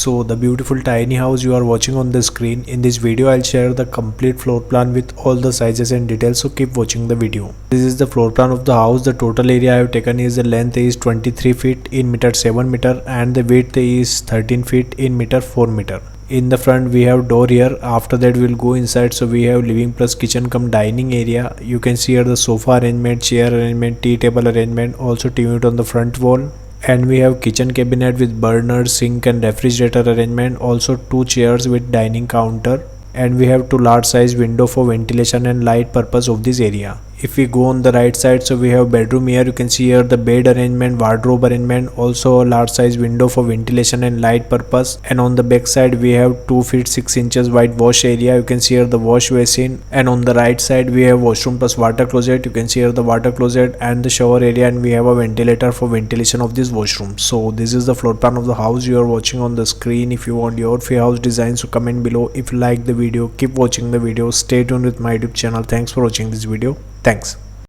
So the beautiful tiny house you are watching on the screen, in this video I'll share the complete floor plan with all the sizes and details, so keep watching the video. This is the floor plan of the house. The total area I have taken is the length is 23 feet in meter 7 meter and the width is 13 feet in meter 4 meter. In the front we have door here. After that we'll go inside. So we have living plus kitchen cum dining area. You can see here the sofa arrangement, chair arrangement, tea table arrangement, also TV unit on the front wall. And we have kitchen cabinet with burner, sink and refrigerator arrangement, also 2 chairs with dining counter, and we have 2 large size window for ventilation and light purpose of this area. If we go on the right side, so we have bedroom here. You can see here the bed arrangement, wardrobe arrangement, also a large size window for ventilation and light purpose. And on the back side we have 2 feet 6 inches wide wash area. You can see here the wash basin, and on the right side we have washroom plus water closet. You can see here the water closet and the shower area, and we have a ventilator for ventilation of this washroom. So this is the floor plan of the house you are watching on the screen. If you want your free house design, so comment below. If you like the video, keep watching the video. Stay tuned with my YouTube channel. Thanks for watching this video. Thanks.